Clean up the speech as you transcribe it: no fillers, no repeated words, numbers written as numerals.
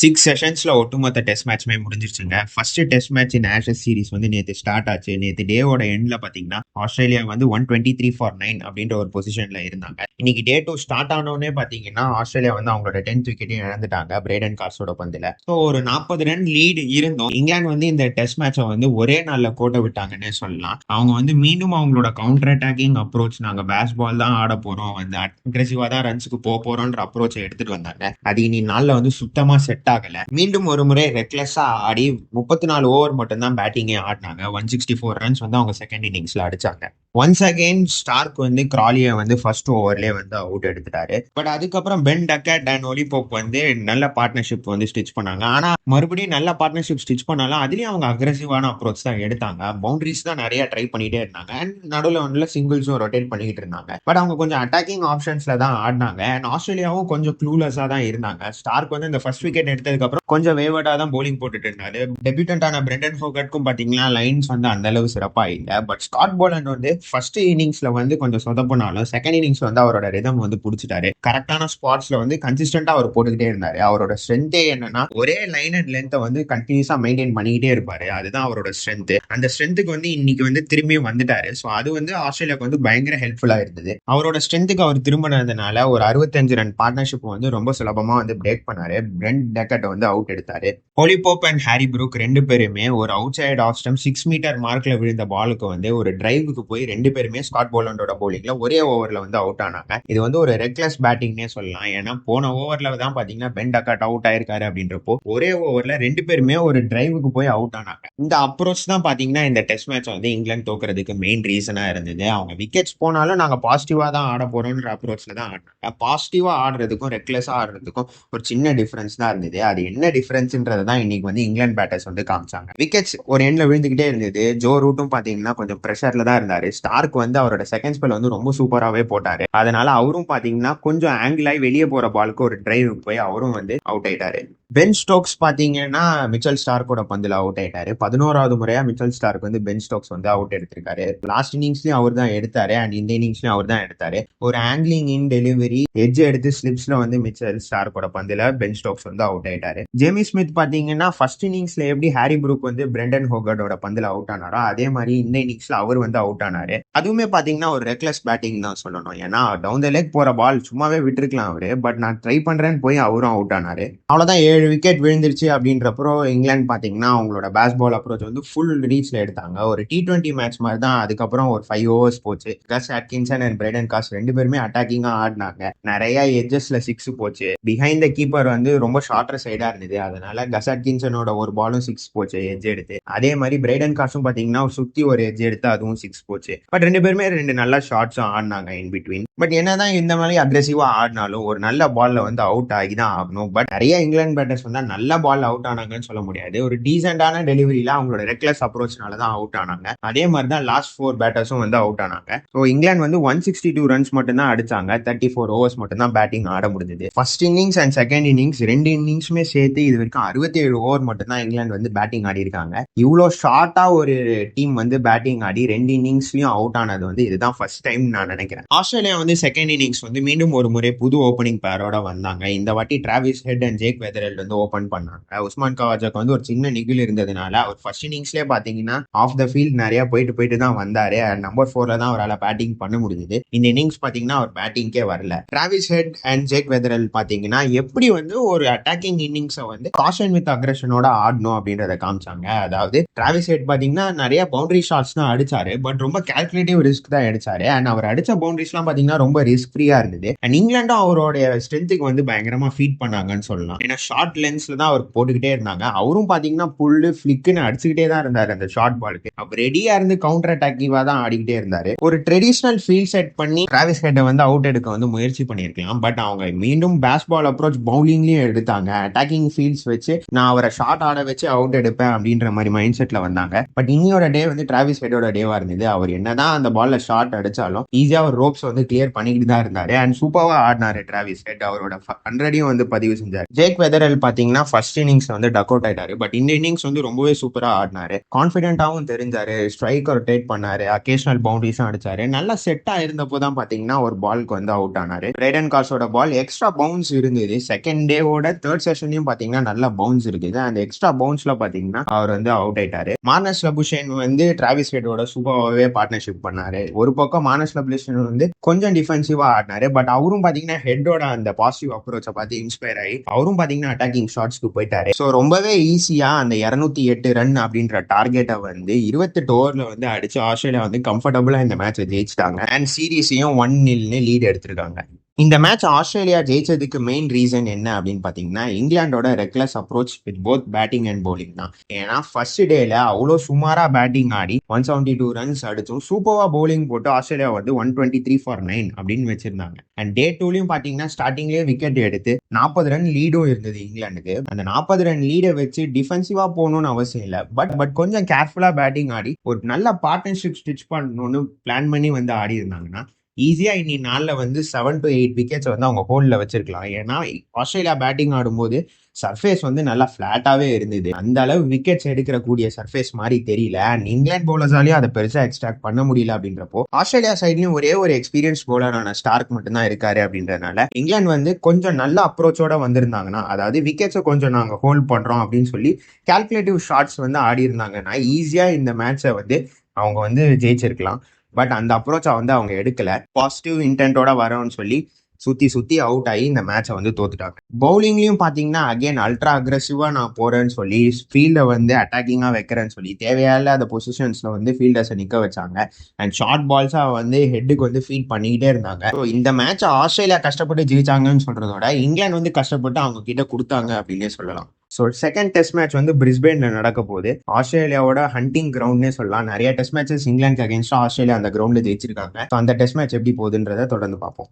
6 செஷன்ஸ்ல ஒட்டுமொத்த டெஸ்ட் மேட்ச்மே முடிஞ்சிருச்சுங்க. First test match in Ashes series வந்து நேத்து ஸ்டார்ட் ஆச்சு. நேத்து டேவோட எண்ட்ல பாத்தீங்கன்னா ஆஸ்திரேலியா வந்து 123 ஃபார் 9 அப்படின்ற ஒரு பொசிஷன்ல இருந்தாங்க. இன்னைக்கு டே 2 ஸ்டார்ட் ஆனோடனே பாத்தீங்கன்னா ஆஸ்திரேலியா வந்து அவங்களோட 10th விக்கெட்டையும் இழந்துட்டாங்க பிரைடன் கார்ஸோட பந்துல. ஸோ ஒரு 40 ரன் லீடு இருந்தோம். இங்கிலாந்து வந்து இந்த டெஸ்ட் மேட்சை வந்து ஒரே நாள்ல கோட்டை விட்டாங்கன்னே சொல்லலாம். அவங்க வந்து மீண்டும் அவங்களோட கவுண்டர் அட்டாக்கிங் அப்ரோச், நாங்க பேஸ் பால் தான் ஆட போறோம், வந்து அக்ரெசிவா தான் ரன்ஸுக்கு போறோம்ன்ற அப்ரோச்சை எடுத்துட்டு வந்தாங்க. அது இனி நாள்ல வந்து சுத்தமா செட் ஆகல. மீண்டும் ஒரு முறை ரெக்லெஸ்ஸா ஆடி 34 ஓவர் மட்டும் தான் பேட்டிங்கே ஆடினாங்க. 164 ரன்ஸ் வந்து அவங்க செகண்ட் இன்னிங்ஸ்ல அடிச்சாங்க. ஒன்ஸ் அகெயின் ஸ்டார்க் வந்து கிராலியை வந்து ஃபர்ஸ்ட் ஓவர்லேயே வந்து அவுட் எடுத்துட்டாரு. பட் அதுக்கப்புறம் பென் டக்கட் அண்ட் ஒலி போப் வந்து நல்ல பார்ட்னர்ஷிப் வந்து ஸ்டிச் பண்ணாங்க. ஆனா மறுபடியும் நல்ல பார்ட்னர்ஷிப் ஸ்டிச் பண்ணாலும் அதுலயும் அவங்க அக்ரெசிவான அப்ரோச் தான் எடுத்தாங்க. பவுண்டரிஸ் தான் நிறைய ட்ரை பண்ணிட்டே இருந்தாங்க அண்ட் நடுவில் சிங்கிள்ஸும் ரொட்டேட் பண்ணிட்டு இருந்தாங்க. பட் அவங்க கொஞ்சம் அட்டாக்கிங் ஆப்ஷன்ஸ்ல தான் ஆடினாங்க அண்ட் ஆஸ்திரேலியாவும் கொஞ்சம் க்ளூலெஸ்ஸா தான் இருந்தாங்க. ஸ்டார்க் வந்து இந்த ஃபர்ஸ்ட் விக்கெட் எடுத்ததுக்கு அப்புறம் கொஞ்சம் வேவர்டா தான் போலிங் போட்டுட்டு இருந்தாரு. டெபியூட்டன்டான பிரெண்டன் ஹோகர்ட்க்கும் பாத்தீங்கன்னா லைன்ஸ் வந்து அந்த அளவு சிறப்பா இல்லை. பட் ஸ்காட் போலண்ட் வந்து ஃபர்ஸ்ட் இன்னிங்ஸ்ல வந்து கொஞ்சம் சொதப்பினாலும் செகண்ட் இன்னிங்ஸ் வந்து அவரோட ரிதம் வந்து பிடிச்சிட்டாரு. கரெக்டான ஸ்பாட்ஸ்ல வந்து கன்சிஸ்டன்டா அவர் போட்டுக்கிட்டே இருந்தாரு. அவரோட ஸ்ட்ரென்த்தே என்னன்னா ஒரே லைன் அண்ட் லென்த்தை வந்து கண்டினியூஸா மெயின்டைன் பண்ணிக்கிட்டே இருப்பாரு. அதுதான் அவரோட ஸ்ட்ரென்த். அந்த ஸ்ட்ரென்த்துக்கு வந்து இன்னைக்கு வந்து திரும்பி வந்துட்டாரு. ஸோ அது வந்து ஆஸ்திரேலியாவுக்கு வந்து பயங்கர ஹெல்ப்ஃபுல்லா இருந்தது. அவரோட ஸ்ட்ரென்த்துக்கு அவர் திரும்பினதுனால ஒரு 65 ரன் பார்ட்னர்ஷிப் வந்து ரொம்ப சுலபமா வந்து பிரேக் பண்ணாரு. பிரெண்ட் டக்கட் வந்து அவுட் எடுத்தாரு. Ollie Pope and Harry Brook ரெண்டு பேருமே ஒரு outside off stump 6 metre மார்க்ல விழுந்த பாலுக்கு வந்து ஒரு டிரைவுக்கு போய் ரெண்டு பேருமே ஸ்காட் போலண்டோட போலிங்ல ஒரே ஓவர்ல வந்து அவுட் ஆனாங்க. இது வந்து ஒரு ரெக்லெஸ் பேட்டிங்னே சொல்லலாம். ஏன்னா போன ஓவர்ல தான் பாத்தீங்கன்னா பென் டக்கட் அவுட் ஆயிருக்காரு அப்படின்றப்போ ஒரே ஓவர்ல ரெண்டு பேருமே ஒரு டிரைவுக்கு போய் அவுட் ஆனாங்க. இந்த அப்ரோச் தான் பாத்தீங்கன்னா இந்த டெஸ்ட் மேட்ச் வந்து இங்கிலாந்து தோக்குறதுக்கு மெயின் ரீசனா இருந்தது. அவங்க விக்கெட்ஸ் போனாலும் நாங்க பாசிட்டிவா தான் ஆட போறோம்ன்ற அப்ரோச்ல தான் ஆடினாங்க. பாசிட்டிவா ஆடுறதுக்கும் ரெக்லெஸ்ஸா ஆடுறதுக்கும் ஒரு சின்ன டிஃபரன்ஸ் தான் இருந்தது. அது என்ன டிஃபரன்ஸ்ன்றது தான் இன்னைக்கு வந்து இங்கிலாந்து பேட்டர்ஸ் வந்து காமிச்சாங்க. விக்கெட்ஸ் ஒரு எண்ட்ல விழுந்துகிட்டே இருந்தது. ஜோ ரூட்டும் பாத்தீங்கன்னா கொஞ்சம் பிரஷர்ல தான் இருந்தாரு. ஸ்டார்க் வந்து அவரோட செகண்ட் ஸ்பெல் வந்து ரொம்ப சூப்பராகவே போட்டாரு. அதனால அவரும் பாத்தீங்கன்னா கொஞ்சம் ஆங்கிள் ஆகி வெளியே போற பாலுக்கு ஒரு டிரைவ் போய் அவரும் வந்து அவுட் ஆயிட்டாரு. பென் ஸ்டோக்ஸ் பாத்தீங்கன்னா மிச்சல் ஸ்டார்க்கோட பந்துல அவுட் ஆயிட்டாரு. 11வது முறையா மிச்சல் ஸ்டார்க் வந்து பென் ஸ்டோக்ஸ் வந்து அவுட் எடுத்திருக்காரு. லாஸ்ட் இன்னிங்ஸ்லயும் அவர் தான் எடுத்தாரு அண்ட் இந்த இன்னிங்ஸ்லயும் அவர் தான் எடுத்தாரு. ஒரு ஆங்கிளிங் இன் டெலிவரி எட்ஜ் எடுத்து ஸ்லிப்ஸ்ல வந்து மிச்சல் ஸ்டார்க்கோட பந்துல பென் ஸ்டோக்ஸ் வந்து அவுட் ஆயிட்டாரு. ஜேமி ஸ்மித் பாத்தீங்கன்னா ஃபர்ஸ்ட் இன்னிங்ஸ்ல எப்படி ஹாரி ப்ரூக் வந்து பிரெண்டன் ஹோகர்டோட பந்துல அவுட் ஆனாரோ அதே மாதிரி இந்த இன்னிங்ஸ்ல அவர் வந்து அவுட் ஆனாரு. அதுவுமே பாத்தீங்கன்னா ஒரு ரெக்லெஸ் பேட்டிங் தான் சொல்லணும். ஏன்னா டவுன் த லெக் போற பால் சும்மாவே விட்டுருக்கலாம் அவரு. பட் நான் ட்ரை பண்றேன்னு போய் அவரும் அவுட் ஆனாரு. அவ்வளவுதான் 7 விக்கெட் விழுந்துருச்சு அப்படின்றப்போ இங்கிலாந்து பாத்தீங்கன்னா அவங்களோட பேஸ் பால் அப்ரோச் வந்து ஃபுல் ரீச்ல எடுத்தாங்க. ஒரு T20 மேட்ச் மாதிரி தான். அதுக்கப்புறம் ஒரு 5 ஓவர்ஸ் போச்சு. கஸ் அட்கின்சன் அண்ட் பிரைடன் கார்ஸ் ரெண்டு பேருமே அட்டாக்கிங்கா ஆடினாங்க. நிறைய எட்ஜஸ்ல 6 போச்சு. பிஹைண்ட் த கீப்பர் வந்து ரொம்ப ஷார்ட்டர் சைடா இருந்தது. அதனால கஸ் அட்கின்சனோட ஒரு பாலும் 6 போச்சு எட்ஜ் எடுத்து. அதே மாதிரி பிரைடன் கார்ஸும் பாத்தீங்கன்னா சுத்தி ஒரு எட்ஜ் எடுத்து அதுவும் 6 போச்சு. பட் ரெண்டு பேருமே ரெண்டு நல்ல ஷாட்ஸும் ஆடினாங்க இன் பிட்வீன். பட் என்னதான் இந்த மாதிரி அக்ரெசிவா ஆடினாலும் ஒரு நல்ல பால்ல வந்து அவுட் ஆகி தான் ஆகணும். பட் நிறைய இங்கிலாந்து பேட்டர்ஸ் வந்து நல்ல பால் அவுட் ஆனாங்கன்னு சொல்ல முடியாது. ஒரு டீசென்டான டெலிவரியில அவங்களோட ரெக்லெஸ் அப்ரோச்னால தான் அவுட் ஆனாங்க. அதே மாதிரி தான் லாஸ்ட் 4 பேட்டர்ஸும் வந்து அவுட் ஆனாங்க. ஸோ இங்கிலாந்து வந்து 162 ரன்ஸ் மட்டும் தான் அடிச்சாங்க. 34 ஓவர்ஸ் மட்டும் தான் பேட்டிங் ஆட முடிஞ்சது. First innings and second innings ரெண்டு இன்னிங்ஸுமே சேர்த்து இது வரைக்கும் 67 ஓவர் மட்டும் தான் இங்கிலாந்து வந்து பேட்டிங் ஆடி இருக்காங்க. இவ்வளோ ஷார்ட்டா ஒரு டீம் வந்து பேட்டிங் ஆடி ரெண்டு இன்னிங்ஸ்லயும் அவுட் ஆனது வந்து இதுதான் ஃபர்ஸ்ட் டைம் நான் நினைக்கிறேன். ஆஸ்திரேலியா வந்து செகண்ட் இன்னிங்ஸ் வந்து மீண்டும் ஒரு முறை புது ஓப்பனிங் பேரோட வந்தாங்க. இந்த வாட்டி டிராவிஸ் ஹெட் அண்ட் ஜேக் வெதரெல்ட் வந்து ஓபன் பண்ணாங்க. உஸ்மான் கவாஜாக்கு வந்து ஒரு சின்ன நிகில் இருந்ததுனால அவர் ஃபர்ஸ்ட் இன்னிங்ஸ்லேயே பாத்தீங்கன்னா ஆஃப் த ஃபீல்ட் நிறைய போயிட்டு தான் வந்தாரு. நம்பர் 4ல தான் அவரால் பேட்டிங் பண்ண முடிஞ்சது. இந்த இன்னிங்ஸ் பாத்தீங்கன்னா அவர் பேட்டிங்கே வரல. டிராவிஸ் ஹெட் அண்ட் ஜேக் வெதரெல்ட் பாத்தீங்கன்னா எப்படி வந்து ஒரு அட்டாக்கிங் இன்னிங்ஸை வந்து காஷன் வித் அக்ரெஷனோட ஆடணும் அப்படின்றத காமிச்சாங்க. அதாவது டிராவிஸ் ஹெட் பாத்தீங்கன்னா நிறைய பவுண்டரி ஷாட்ஸ் தான் அடிச்சாரு. பட் ரொம்ப கால்குலேட்டிவ் ரிஸ்க் தான் அடிச்சாரு. அண்ட் அவர் அடிச்ச பவுண்டரிஸ் எல்லாம் பாத்தீங்கன்னா ரொம்ப ரிஸ்க் ஃப்ரீயா இருந்தது. அண்ட் இங்கிலாண்டும் அவருடைய ஸ்ட்ரென்த்துக்கு வந்து பயங்கரமா ஃபீட் பண்ணாங்கன்னு சொல்லலாம். ஏன்னா ஷார்ட் லென்ஸ்ல தான் அவர் போட்டுக்கிட்டே இருந்தாங்க. அவரும் பாத்தீங்கன்னா புல்லு ஃபிளிக்குன்னு அடிச்சுக்கிட்டே தான் இருந்தாரு அந்த ஷார்ட் பாலுக்கு. அவர் ரெடியா இருந்து கவுண்டர் அட்டாக்கிவா தான் ஆடிக்கிட்டே இருந்தாரு. ஒரு ட்ரெடிஷனல் ஃபீல்ட் செட் பண்ணி டிராவிஸ் ஹெட்டை வந்து அவுட் எடுக்க வந்து முயற்சி பண்ணியிருக்கலாம். பட் அவங்க மீண்டும் பேஸ் பால் அப்ரோச் பவுலிங்லயும் எடுத்தாங்க. அட்டாக்கிங் ஃபீல்ட்ஸ் வச்சு நான் அவரை ஷார்ட் ஆட வச்சு அவுட் எடுப்பேன் அப்படின்ற மாதிரி மைண்ட் செட்ல வந்தாங்க. பட் இன்னியோட டே வந்து டிராவிஸ் ஹெட்டோட டேவா இருந்தது. அவர் என்னதான் என்னதான் அந்த பால்ல ஷாட் அடிச்சாலும் ஈஸியா ஒரு ரோப்ஸ் வந்து கிளியர் பண்ணிக்கிட்டு தான் இருந்தாரு. அண்ட் சூப்பரா ஆடினாரு டிராவிஸ் ஹெட். அவரோட 100 வந்து பதிவு செஞ்சாரு. ஜேக் வெதரல் பாத்தீங்கன்னா ஃபர்ஸ்ட் இன்னிங்ஸ் வந்து டக் அவுட் ஆயிட்டாரு. பட் இந்த இன்னிங்ஸ் வந்து ரொம்பவே சூப்பரா ஆடினாரு. கான்பிடென்ட்டாவும் தெரிஞ்சாரு. ஸ்ட்ரைக் ரொட்டேட் பண்ணாரு. அகேஷனல் பவுண்டரிஸும் அடிச்சாரு. நல்லா செட்டா இருந்தப்போ தான் பாத்தீங்கன்னா ஒரு பால்க்கு வந்து அவுட் ஆனாரு. பிரைடன் கார்ஸோட பால் எக்ஸ்ட்ரா பவுன்ஸ் இருந்தது. செகண்ட் டேவோட தேர்ட் செஷன்லயும் பாத்தீங்கன்னா நல்ல பவுன்ஸ் இருக்குது. அந்த எக்ஸ்ட்ரா பவுன்ஸ்ல பாத்தீங்கன்னா அவர் வந்து அவுட் ஆயிட்டாரு. மார்னஸ் லபுஷேன் வந்து டிராவிஸ் ஹெட்டோட சூப்பராகவே பார்ட்னர்ஷிப் பண்ணாரு. ஒரு பக்கம் மார்னஸ் லபுஷேன் வந்து கொஞ்சம் டிஃபென்சிவா ஆடினாரு. பட் அவரும் பாத்தீங்கன்னா ஹெட்டோட அந்த பாசிட்டிவ் அப்ரோச்சை பார்த்து இன்ஸ்பயர் ஆகி அவரும் பாத்தீங்கன்னா அட்டாக்கிங் ஷாட்ஸ்க்கு போயிட்டாரு. ஸோ ரொம்பவே ஈஸியா அந்த 208 ரன் அப்படின்ற டார்கெட்டை வந்து 28 ஓவர்ல வந்து அடிச்சு ஆஸ்திரேலியா வந்து கம்ஃபர்டபுளா இந்த மேட்சை ஜெயிச்சிட்டாங்க. அண்ட் சீரீஸையும் 1-0 லீட் எடுத்திருக்காங்க. இந்த மேட்ச் ஆஸ்திரேலியா ஜெயிச்சதுக்கு மெயின் ரீசன் என்ன அப்படின்னு பாத்தீங்கன்னா இங்கிலாண்டோட reckless approach with both batting and bowling தான். ஏன்னா ஃபர்ஸ்ட் டேல அவ்வளோ சுமாரா பேட்டிங் ஆடி 172 ரன்ஸ் அடிச்சும் சூப்பரா பவுலிங் போட்டு ஆஸ்திரேலியா வந்து 123 ஃபார் 9 அப்படின்னு வச்சிருந்தாங்க. அண்ட் டே 2லயும் பாத்தீங்கன்னா ஸ்டார்டிங்லேயே விக்கெட் எடுத்து 40 ரன் லீடும் இருந்தது இங்கிலாந்துக்கு. அந்த 40 ரன் லீடை வச்சு டிஃபென்சிவா போகணும்னு அவசியம் இல்லை. பட் கொஞ்சம் கேர்ஃபுல்லா பேட்டிங் ஆடி ஒரு நல்ல பார்ட்னர்ஷிப் ஸ்டிச் பண்ணணும்னு பிளான் பண்ணி வந்து ஆடி இருந்தாங்கன்னா ஈஸியா இன்னி நாள்ல வந்து 7 to 8 விக்கெட்ஸ் வந்து அவங்க ஹோல்ட்ல வச்சிருக்கலாம். ஏன்னா ஆஸ்திரேலியா பேட்டிங் ஆடும்போது சர்ஃபேஸ் வந்து நல்லா பிளாட்டாவே இருந்தது. அந்த அளவு விக்கெட்ஸ் எடுக்கிற கூடிய சர்ஃபேஸ் மாதிரி தெரியல. அண்ட் இங்கிலாந்து பவுலர்ஸாலையும் அதை பெருசா எக்ஸ்ட்ராக்ட் பண்ண முடியல. அப்படின்றப்போ ஆஸ்திரேலியா சைட்லயும் ஒரே ஒரு எக்ஸ்பீரியன்ஸ் பவுலரான ஸ்டார்க் மட்டும்தான் இருக்காரு. அப்படின்றதுனால இங்கிலாந்து வந்து கொஞ்சம் நல்ல அப்ரோச்சோட வந்திருந்தாங்கன்னா, அதாவது விக்கெட்ஸை கொஞ்சம் நாங்க ஹோல்ட் பண்றோம் அப்படின்னு சொல்லி கால்குலேட்டிவ் ஷாட்ஸ் வந்து ஆடி இருந்தாங்கன்னா ஈஸியா இந்த மேட்சை வந்து அவங்க வந்து ஜெயிச்சிருக்கலாம். பட் அந்த அப்ரோச்சை வந்து அவங்க எடுக்கல. பாசிட்டிவ் இன்டென்ட்டோட வரோம்னு சொல்லி சுத்தி அவுட் ஆகி இந்த மேட்சை வந்து தோத்துட்டாங்க. பவுலிங்லயும் பாத்தீங்கன்னா அகைன் அல்ட்ரா அக்ரெசிவா நான் போறேன்னு சொல்லி ஃபீல்ட வந்து அட்டாக்கிங்கா வைக்கிறேன்னு சொல்லி தேவையில்லாத பொசிஷன்ஸ்ல வந்து ஃபீல்டர்ஸை நிக்க வச்சாங்க. அண்ட் ஷார்ட் பால்ஸா வந்து ஹெட்டுக்கு வந்து ஃபீல் பண்ணிக்கிட்டே இருந்தாங்க. ஸோ இந்த மேட்சை ஆஸ்திரேலியா கஷ்டப்பட்டு ஜெயிச்சாங்கன்னு சொல்றதோட இங்கிலாந்து வந்து கஷ்டப்பட்டு அவங்க கிட்ட கொடுத்தாங்க அப்படின்னே சொல்லலாம். ஸோ செகண்ட் டெஸ்ட் மேட்ச் வந்து பிரிஸ்பேன்ல நடக்க போகுது. ஆஸ்திரேலியாவோட ஹண்டிங் கிரவுண்ட்னே சொல்லலாம். நிறைய டெஸ்ட் மேட்சஸ் இங்கிலாந்து அகேன்ஸ்டா ஆஸ்திரேலியா அந்த கிரவுண்ட்ல ஜெயிச்சிருக்காங்க. ஸோ அந்த டெஸ்ட் மேட்ச் எப்படி போகுதுன்றதை தொடர்ந்து பார்ப்போம்.